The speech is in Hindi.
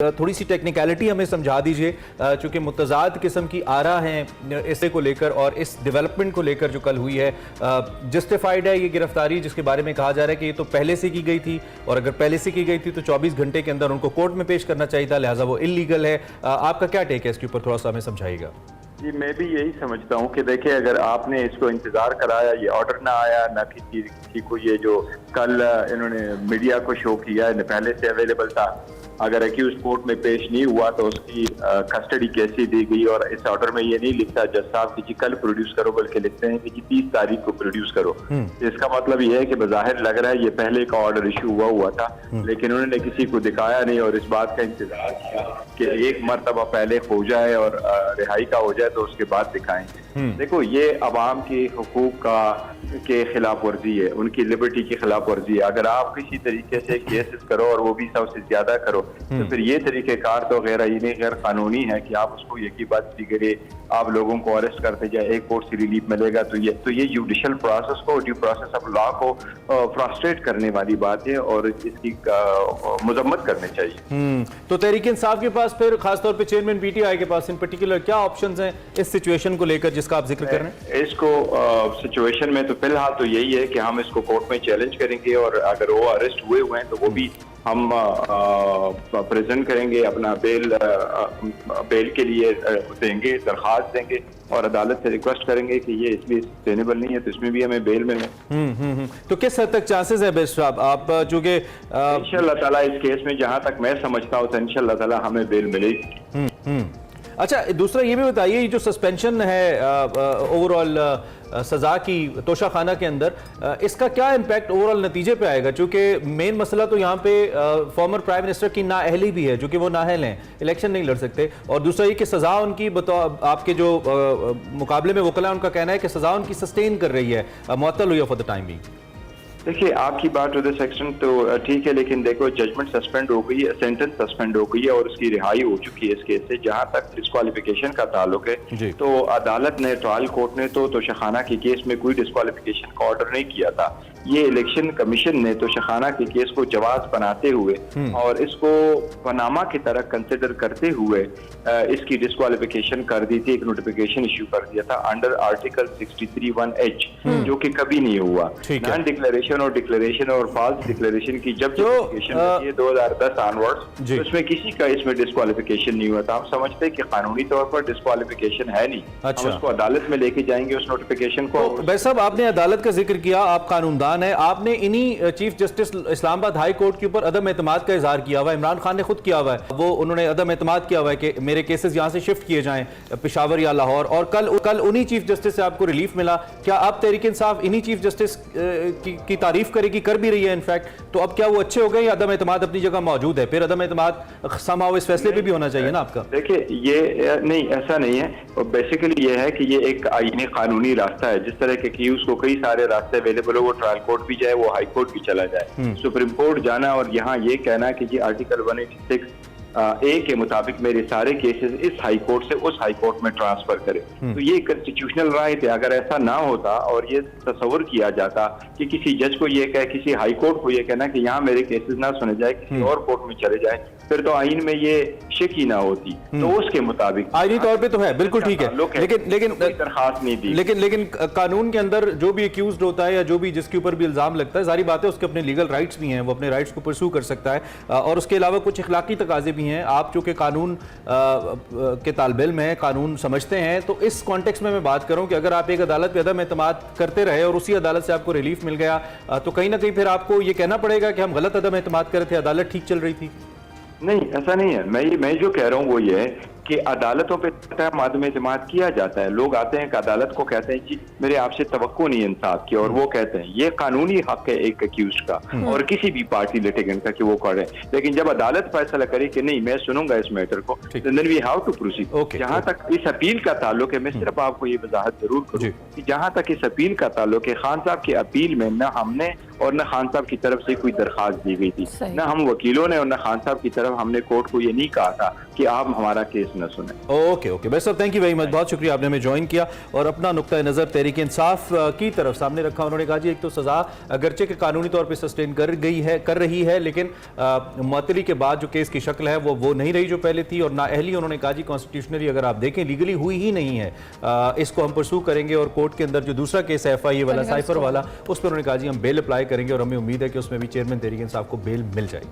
थोड़ी सी टेक्निकलिटी हमें समझा दीजिए, चूँकि मुतज़ाद किस्म की आरा हैं इसे को लेकर और इस डेवलपमेंट को लेकर जो कल हुई है। जस्टिफाइड है ये गिरफ्तारी जिसके बारे में कहा जा रहा है कि ये तो पहले से की गई थी, और अगर पहले से की गई थी तो 24 घंटे के अंदर उनको कोर्ट में पेश करना चाहिए था, लिहाजा वो इलीगल है। आपका क्या टेक है इसके ऊपर, थोड़ा सा हमें समझाइएगा। जी, मैं भी यही समझता हूँ कि देखिए, अगर आपने इसको इंतजार कराया, ये ऑर्डर ना आया, ना किसी को ये जो कल इन्होंने मीडिया को शो किया पहले से अवेलेबल था, अगर एक्यूज कोर्ट में पेश नहीं हुआ तो उसकी कस्टडी कैसे दी गई। और इस ऑर्डर में ये नहीं लिखता जज साहब कि जी कल प्रोड्यूस करो, बल्कि लिखते हैं कि जी 30 तारीख को प्रोड्यूस करो। इसका मतलब ये है कि बज़ाहिर लग रहा है ये पहले का ऑर्डर इशू हुआ था, लेकिन उन्होंने किसी को दिखाया नहीं और इस बात का इंतजार किया कि एक मरतबा पहले हो जाए और रिहाई का हो जाए तो उसके बाद दिखाएंगे। देखो, ये अवाम के हुकूक के खिलाफ वर्जी है, उनकी लिबर्टी की खिलाफ वर्जी है। अगर आप किसी तरीके से केसेस करो और वो भी 100 से ज्यादा करो तो फिर ये तरीकेकार तो गैर कानूनी है कि आप उसको यकी बात करिए, आप लोगों को अरेस्ट करते जाए, एक कोर्ट से रिलीफ मिलेगा तो ये जुडिशल प्रोसेस को, ड्यू प्रोसेस ऑफ लॉ को फ्रस्ट्रेट करने वाली बात है और इसकी मजम्मत करनी चाहिए। तो तहरीक इंसाफ के पास फिर खासतौर पर चेयरमैन पीटीआई के पास इन पर्टिकुलर क्या ऑप्शंस हैं इस सिचुएशन को लेकर जिसका आप जिक्र कर रहे हैं? इसको सिचुएशन में तो फिलहाल तो यही है कि हम इसको कोर्ट में चैलेंज करेंगे और अगर वो अरेस्ट हुए हैं तो वो भी हम प्रेजेंट करेंगे, अपना बेल के लिए देंगे, दरखास्त देंगे और अदालत से रिक्वेस्ट करेंगे कि ये इसलिए सस्टेनेबल नहीं है तो इसमें भी हमें बेल में तो किस हद तक चांसेस है बेस्ट साहब, आप चूंकि इंशाल्लाह ताला इस केस में जहां तक मैं समझता हूँ तो इंशाल्लाह ताला हमें बेल मिलेगी। अच्छा, दूसरा ये भी बताइए, ये जो सस्पेंशन है ओवरऑल सज़ा की तोशा खाना के अंदर, इसका क्या इम्पैक्ट ओवरऑल नतीजे पे आएगा? चूँकि मेन मसला तो यहाँ पे फॉर्मर प्राइम मिनिस्टर की नाअहली भी है, जो कि वो नाअहल हैं, इलेक्शन नहीं लड़ सकते, और दूसरा ये कि सज़ा उनकी आपके जो मुकाबले में वकला उनका कहना है कि सज़ा उनकी सस्टेन कर रही है, मुअत्तल हुई है फॉर द टाइम बिंग। देखिए, आपकी बात टू द सेक्शन तो ठीक है, लेकिन देखो जजमेंट सस्पेंड हो गई है, सेंटेंस सस्पेंड हो गई है और उसकी रिहाई हो चुकी है इस केस से। जहां तक डिस्क्वालिफिकेशन का ताल्लुक है तो अदालत ने, ट्रायल कोर्ट ने तो तोशाखाना के केस में कोई डिस्क्वालिफिकेशन का ऑर्डर नहीं किया था। ये इलेक्शन कमीशन ने तोशाखाना के केस को जवाज बनाते हुए और इसको पनामा की तरह कंसिडर करते हुए इसकी डिस्क्वालिफिकेशन कर दी थी, एक नोटिफिकेशन इश्यू कर दिया था अंडर आर्टिकल 63(1)H, जो कि कभी नहीं हुआ। नॉन डिक्लेरेशन और डिक्लेरेशन और फॉल्स डिक्लेरेशन की जब नोटिफिकेशन है 2010 ऑनवर्ड्स, तो इसमें किसी का इसमें डिस्क्वालिफिकेशन नहीं हुआ था। हम समझते हैं कि कानूनी तौर पर डिस्क्वालिफिकेशन है नहीं। हम उसको अदालत में लेके जाएंगे उस नोटिफिकेशन को। भाई साहब, आपने अदालत का जिक्र किया, आप कानूनदान है, आपने इन्हीं chief justice Islamabad high court के ऊपर अदम एतमाद का इजहार किया हुआ है, इमरान खान ने खुद किया हुआ है, वो उन्होंने अदम एतमाद किया हुआ है कि मेरे केसेस यहाँ से शिफ्ट किए जाएं पेशावर या लाहौर, और कल उन्हीं चीफ जस्टिस से आपको रिलीफ मिला। क्या अब तहरीक इंसाफ इन्हीं चीफ जस्टिस की तारीफ करेगी, कर भी रही है इनफैक्ट, तो अब क्या वो अच्छे हो गए या अदम एतमाद अपनी जगह मौजूद है? फिर अदम एतमाद समाओ इस फैसले पे भी होना चाहिए ना आपका। देखिए, ये नहीं, ऐसा नहीं है। बेसिकली ये है कि ये एक आईनी कानूनी रास्ता है। जिस तरह के कि उसको कई सारे रास्ते अवेलेबल हो, वो ट्रायल कोर्ट भी जाए, वो हाई कोर्ट भी चला जाए, सुप्रीम कोर्ट जाना और यहाँ ये कहना कि जी आर्टिकल 186 ए के मुताबिक मेरे सारे केसेस इस हाई कोर्ट से उस हाई कोर्ट में ट्रांसफर करे, तो ये कॉन्स्टिट्यूशनल राइट है। अगर ऐसा ना होता और ये तस्वर किया जाता कि किसी जज को ये कहे, किसी हाई कोर्ट को ये कहना कि यहाँ मेरे केसेस ना सुने जाए, किसी और कोर्ट में चले जाए, फिर तो आइन में ये शिक ही ना होती। तो उसके मुताबिक आईनी तौर पे तो है, बिल्कुल ठीक है, लेकिन दरखास्त नहीं दी। लेकिन कानून के अंदर जो भी एक्यूज्ड होता है या जो भी जिसके ऊपर भी इल्जाम लगता है, सारी बातें उसके अपने लीगल राइट्स भी हैं, वो अपने राइट्स को परस्यू कर सकता है, और उसके अलावा कुछ इखलाकी तकाजे भी हैं। आप चूंकि कानून के तालिब इल्म हैं, कानून समझते हैं, तो इस कॉन्टेक्स्ट में मैं बात करूं कि अगर आप एक अदालत पे अदम एतमाद करते रहे और उसी अदालत से आपको रिलीफ मिल गया, तो कहीं ना कहीं फिर आपको ये कहना पड़ेगा कि हम गलत अदम एतमाद कर रहे थे, अदालत ठीक चल रही थी। नहीं, ऐसा नहीं है। मैं जो कह रहा हूँ वो ये है कि अदालतों पे अदम एतमाद किया जाता है। लोग आते हैं कि अदालत को कहते हैं कि मेरे आपसे तवक्को नहीं इंसाफ की, और वो कहते हैं ये कानूनी हक है एक अक्यूज्ड का और किसी भी पार्टी लिटिगेंट का कि वो करे। लेकिन जब अदालत फैसला करे कि नहीं, मैं सुनूंगा इस मैटर को, then we have to proceed. जहां तक इस अपील का ताल्लुक है, मैं सिर्फ आपको ये वजाहत जरूर करूँ कि जहां तक इस अपील का ताल्लुक है, खान साहब की अपील में न हमने और न खान साहब की तरफ से कोई दरखास्त दी गई थी, न हम वकीलों ने और न खान साहब की तरफ हमने कोर्ट को ये नहीं कहा था कि आप हमारा केस न सुने। ओके ओके भाई साहब, थैंक यू वेरी मच, बहुत शुक्रिया आपने हमें ज्वाइन किया और अपना नुक्ता नज़र तहरीक इंसाफ की तरफ सामने रखा। उन्होंने कहा जी एक तो सज़ा अगरचे के कानूनी तौर पर सस्टेन कर रही है, लेकिन मुअत्तली के बाद जो केस की शक्ल है वो नहीं रही जो पहले थी, और नाअहली उन्होंने कहा जी कॉन्स्टिट्यूशनली अगर आप देखें लीगली हुई ही नहीं है, इसको हम परसू करेंगे और कोर्ट के अंदर जो दूसरा केस है FIA वाला साइफर वाला, उस पर उन्होंने कहा जी हम बेल अप्लाई करेंगे और हमें उम्मीद है कि उसमें भी चेयरमैन तहरीक इंसाफ को बेल मिल जाएगी।